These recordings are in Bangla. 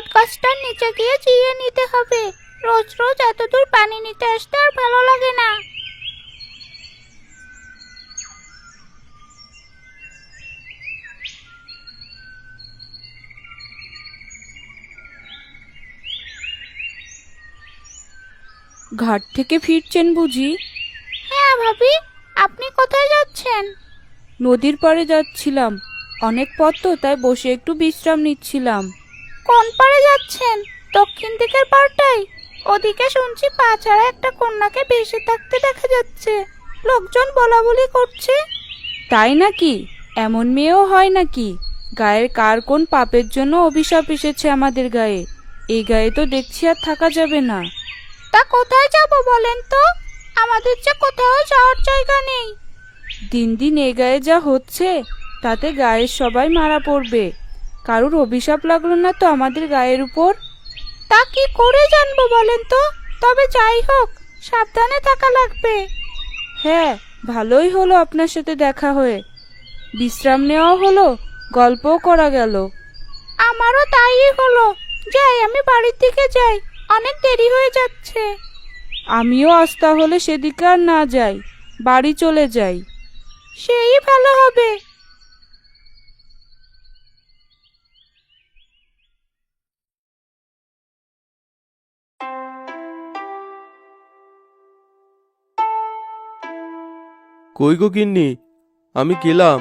বট গাছটার নিচে গিয়ে জিরিয়ে নিতে হবে। রোজ রোজ এত দূর পানি নিতে আসতে আর ভালো লাগে না। ঘাট থেকে ফিরছেন বুঝি? হ্যাঁ ভাবি, আপনি কোথায় যাচ্ছেন? নদীর পাড়ে যাচ্ছিলাম, অনেক পথ তো, তাই বসে একটু বিশ্রাম নিচ্ছিলাম। কোন পাড়ে যাচ্ছেন? দক্ষিণ দিকের পাড়টাই? ওদিকে শুনছি পা ছাড়া একটা কন্যাকে ভেসে থাকতে দেখা যাচ্ছে। লোকজন বলাবলি করছে। তাই নাকি? এমন মেয়েও হয় নাকি? গায়ের কার কোন পাপের জন্য অভিশাপ এসেছে আমাদের গায়ে? এই গায়ে তো দেখছি আর থাকা যাবে না। তা কোথায় যাব বলেন তো? আমাদের যে কোথাও যাওয়ার জায়গা নেই। দিন দিন এ গায়ে যা হচ্ছে, তাতে গায়ের সবাই মারা পড়বে। কারুর অভিশাপ লাগলো না তো আমাদের গায়ের উপর? তা কি করে জানবো বলেন তো? তবে যাই হোক, সাবধানে থাকা লাগবে। হ্যাঁ, ভালোই হলো আপনার সাথে দেখা হয়ে। বিশ্রাম নেওয়া হলো, গল্পও করা গেল। আমারও তাই হলো। যাই, আমি বাড়ির দিকে যাই, অনেক দেরি হয়ে যাচ্ছে। আমিও আজ তাহলে সেদিকে আর না যাই, বাড়ি চলে যাই। সেই ভালো হবে। কই গো গিন্নি, আমি গেলাম।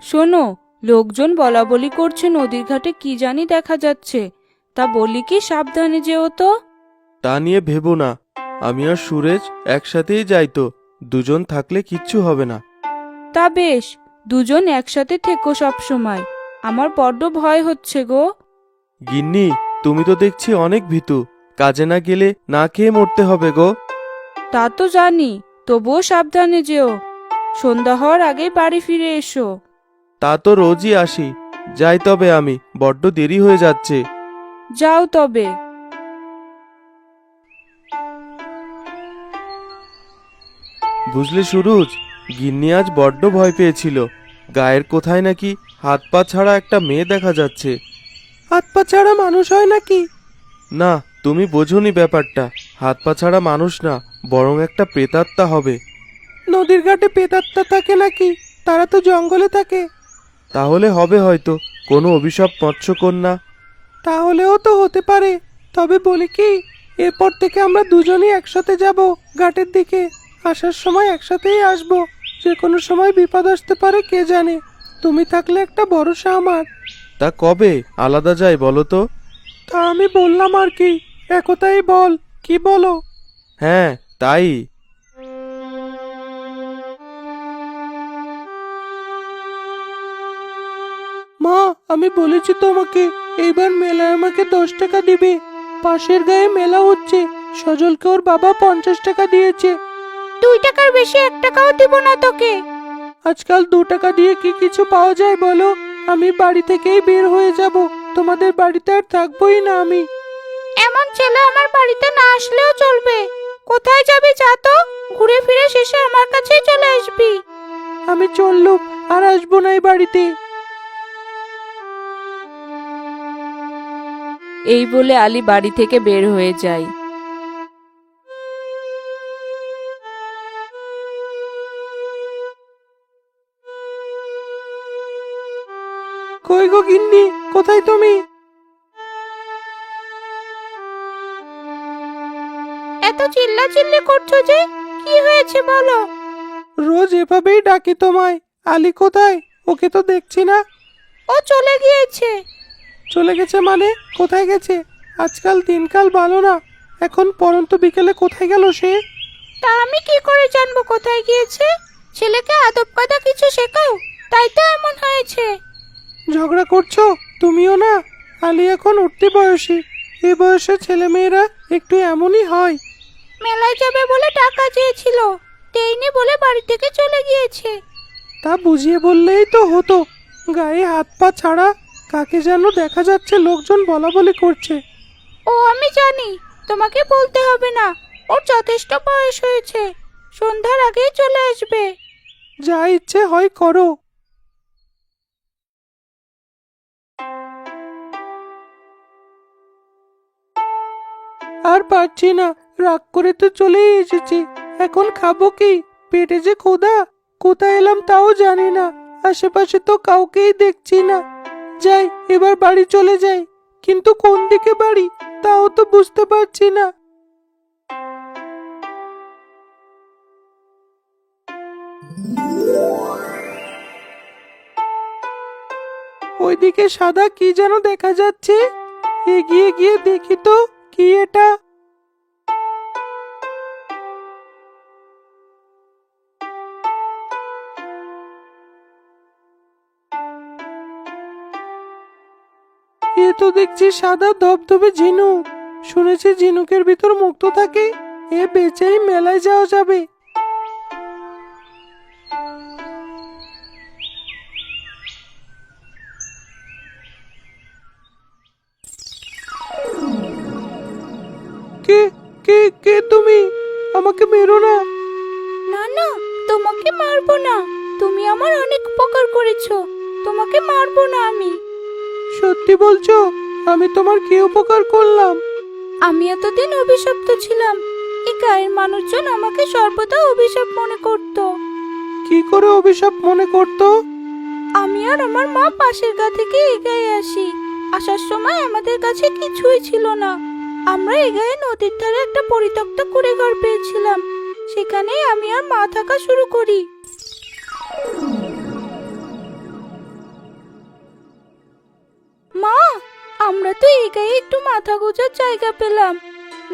শোনো, লোকজন বলাবলি করছে নদীর ঘাটে কি জানি দেখা যাচ্ছে। তা বলি কি, সাবধানে যেও তো। তা নিয়ে ভেবো না, আমি আর সুরেশ একসাথেই যাই তো, দুজন থাকলে কিচ্ছু হবে না। তা বেশ, দুজন একসাথে থেকো সব সময়। আমার বড্ড ভয় হচ্ছে গো। গিন্নি, তুমি তো দেখছি অনেক ভীতু, কাজে না গেলে না খেয়ে মরতে হবে গো। তা তো জানি, তবুও সাবধানে যেও। সন্ধ্যা হওয়ার আগেই বাড়ি ফিরে এসো। তা তো রোজই আসি, যাই তবে আমি, বড্ড দেরি হয়ে যাচ্ছে। যাও তবে। বুঝলে সুরুজ, গিন্নি আজ বড্ড ভয় পেয়েছিল। গায়ের কোথায় নাকি হাত পা ছাড়া একটা মেয়ে দেখা যাচ্ছে। হাত পা ছাড়া মানুষ হয় নাকি? না, তুমি বোঝোনি ব্যাপারটা। হাত পা ছাড়া মানুষ না, বরং একটা প্রেতাত্মা হবে। নদীর ঘাটে প্রেতাত্মা থাকে নাকি? তারা তো জঙ্গলে থাকে। তাহলে হবে হয়তো কোনো অভিশাপ মৎস্যকন্যা। তাহলেও তো হতে পারে। তবে বলি কি, এরপর থেকে আমরা দুজনই একসাথে যাব ঘাটের দিকে। আসার সময় একসাথেই আসব। যে কোনো সময় বিপদ আসতে পারে কে জানে। তুমি থাকলে একটা ভরসা আমার। তা কবে আলাদা যাই বলো তো? তা আমি বললাম আর কি, একথাই বল, কি বলো? হ্যাঁ, তাই। মা, আমি বলেছি তোমাকে, এইবার মেলায় আমাকে 10 টাকা দিবে। পাশের গায়ে মেলা হচ্ছে, সজলকে ওর বাবা 50 টাকা দিয়েছে। 2 টাকার বেশি 1 টাকাও দিব না তোকে। আজকাল 2 টাকা দিয়ে কি কিছু পাওয়া যায় বলো? আমি বাড়ি থেকেই বের হয়ে যাব, তোমাদের বাড়িতে আর থাকবোই না আমি। এমন ছেলে আমার বাড়িতে না আসলেও চলবে। কোথায় যাবি যা তো, ঘুরে ফিরে শেষে আমার কাছেই চলে আসবি। আমি চললুম, আর আসবো না এই বাড়িতে। এই বলে আলী বাড়ি থেকে বের হয়ে যায়। কই গো গিন্নি, কোথায় তুমি? এত চিল্লাচিল্লি করছো যে, কি হয়েছে বলো? রোজ এভাবেই ডাকি তোমায়। আলী কোথায়? ওকে তো দেখছি না। ও চলে গিয়েছে। চলে গেছে মানে? কোথায় গেছে? আজকাল দিনকাল ভালো না, এখন পরন্ত বিকেলে কোথায় গেল সে? তা আমি কি করে জানবো কোথায় গিয়েছে? ছেলেকে আদব কায়দা কিছু শেখাও, তাই তো এমন হয়েছে। ঝগড়া করছো তুমিও না? আলী এখন উঠতি বয়সী, এ বয়সে ছেলে মেয়েরা একটু এমনই হয়। মেলায় যাবে বলে টাকা চেয়েছিল, দেইনি বলে বাড়ি থেকে চলে গিয়েছে। তা বুঝিয়ে বললেই তো হতো। গায়ে হাত পা ছাড়া কাকে যেন দেখা যাচ্ছে, লোকজন বলাবলি করছে। ও আমি জানি, তোমাকে বলতে হবে না। ওর যথেষ্ট বয়স হয়েছে, সন্ধ্যার আগেই চলে আসবে। যা ইচ্ছে হয় করো। আর পারছি না, রাগ করে তো চলেই এসেছি। এখন খাবো কি? পেটে যে ক্ষুধা, কোথায় এলাম তাও জানি না। আশেপাশে তো কাউকেই দেখছি না। যাই, এবার বাড়ি চলে যাই। কিন্তু কোন দিকে বাড়ি তাও তো বুঝতে পারছি না। ওইদিকে সাদা কি যেন দেখা যাচ্ছে। এগিয়ে গিয়ে দেখি তো কি এটা। এ তো দেখছি সাদা ধবধবে ঝিনুক। শুনেছি ঝিনুকের ভিতর মুক্ত থাকে। এ বেচেই মেলায় যাওয়া যাবে। কে কে কে তুমি? আমাকে মেরো না। না না, তোমাকে মারবো না। তুমি আমার অনেক উপকার করেছো, তোমাকে মারবো না আমি। সত্যি বলছো? আমি তোমার কি উপকার করলাম? আমি এতদিন অভিশপ্ত ছিলাম। এই গায়ের মানুষজন আমাকে সর্বদা অভিশাপ মনে করত। কি করে অভিশাপ মনে করতো? আমি আর আমার মা পাশের গা থেকে এগিয়ে আসি। আসার সময় আমাদের কাছে কিছুই ছিল না। আমরা এগিয়ে নদীর ধারে একটা পরিত্যক্ত কুঁড়েঘর পেয়েছিলাম। সেখানেই আমি আর মা থাকা শুরু করি। মা, আমরা তো এগিয়ে একটু মাথা গোঁজার জায়গা পেলাম,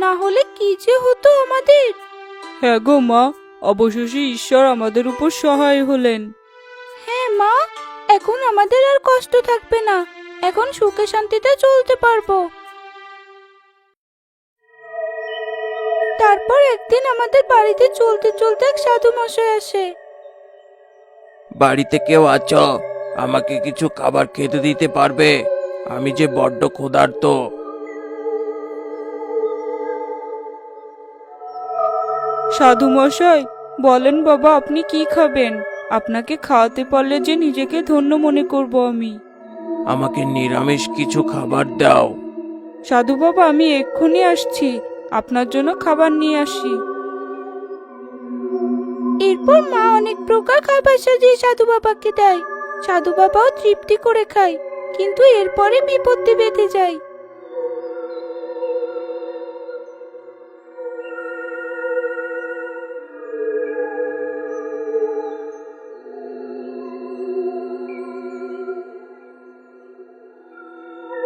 না হলে কি যে হতো আমাদের। হ্যাঁ গো মা, অবশেষে ঈশ্বর আমাদের উপর সহায় হলেন। হ্যাঁ মা, এখন আমাদের আর কষ্ট থাকবে না। এখন সুখে শান্তিতে চলতে পারবো। তারপর একদিন আমাদের বাড়িতে চলতে চলতে এক সাধু মশাই আসে। বাড়িতে কেউ আছো? আমাকে কিছু খাবার খেতে দিতে পারবে? আমি যে বড্ড ক্ষুধার্ত। সাধু মশাই, বলেন বাবা, আপনি কি খাবেন? আপনাকে খাওয়াতে পারলে যে নিজেকে ধন্য মনে করব আমি। আমাকে নিরামিষ কিছু খাবার দাও। সাধু বাবা, আমি এক্ষুনি আসছি, আপনার জন্য খাবার নিয়ে আসি। এরপর মা অনেক প্রকার খাবার সাজিয়ে সাধু বাবাকে দেয়। সাধু বাবাও তৃপ্তি করে খায়, কিন্তু এরপরে বিপত্তি বেঁধে যায়।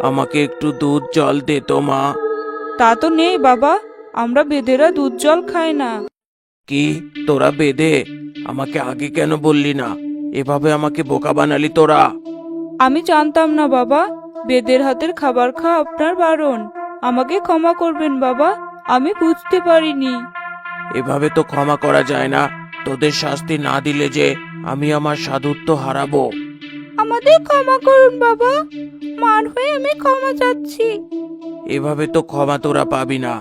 আমাকে একটু দুধ জল দে তো মা। তা তো নেই বাবা, আমরা বেদেরা দুধ জল খাই না। কি, তোরা বেদে? আমাকে আগে কেন বললি না? এভাবে আমাকে বোকা বানালি তোরা। আমি জানতাম না বাবা, বেদের হাতের খাবার খাওয়া আপনার বারণ। আমাকে ক্ষমা করবেন বাবা, আমি বুঝতে পারিনি। এভাবে তো ক্ষমা করা যায় না। তোদের শাস্তি না দিলে যে আমি আমার সাধুত্ব হারাবো। আমাদের ক্ষমা করুন বাবা, মার হয়ে আমি ক্ষমা চাচ্ছি। এভাবে তো ক্ষমা তোরা পাবি না।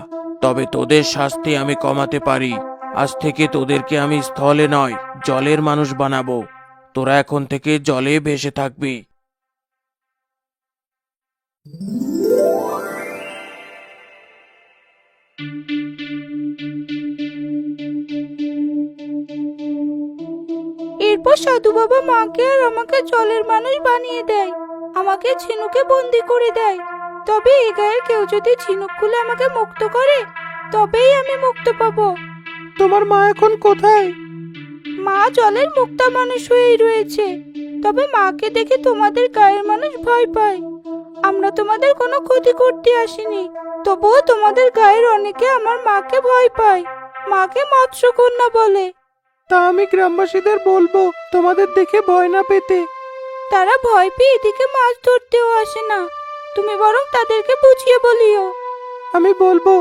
তবে তোদের শাস্তি আমি কমাতে পারি। আজ থেকে তোদেরকে আমি স্থলে নয়, জলের মানুষ বানাবো। তোরা এখন থেকে জলে ভেসে থাকবি। এরপর সাধু বাবা মাকে আর আমাকে জলের মানুষ বানিয়ে দেয়। আমাকে ঝিনুকে বন্দি করে দেয়। তবে এই গায়ের কেউ যদি ঝিনুক খুলে আমাকে মুক্ত করে, তবেই আমি মুক্ত পাবো। তোমার মা এখন কোথায়? মা জলের মুক্তা মানুষ হয়েই রয়েছে। তবে মাকে দেখে তোমাদের গায়ের মানুষ ভয় পায়। আমরা তোমাদের কোনো ক্ষতি করতে আসিনি, তবুও তোমাদের গায়ের অনেকে আমার মাকে ভয় পায়। মাকে মৎস্যকন্যা বলে। তা আমি গ্রামবাসীদের বলবো তোমাদের দেখে ভয় না পেতে। তারা ভয় পেয়ে এদিকে মাছ ধরতেও আসে না। তুমি বরং তাদেরকে বুঝিয়ে বলিও। আমি বলবো।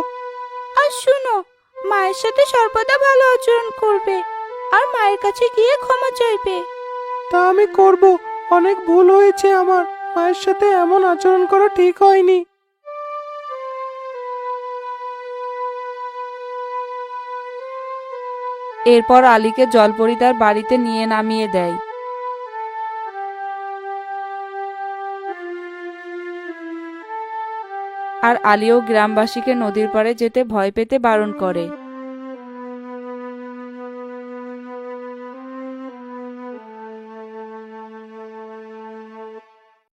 আর শুনো, মায়ের সাথে সর্বদা ভালো আচরণ করবে, আর মায়ের কাছে গিয়ে ক্ষমা চাইবে। তা আমি করব। অনেক ভুল হয়েছে আমার। মায়ের সাথে এমন আচরণ করা ঠিক হয়নি। এরপর আলীকে জলপরি তার বাড়িতে নিয়ে নামিয়ে দেয়। আর আলীও গ্রামবাসীকে নদীর পাড়ে যেতে ভয় পেতে বারণ করে।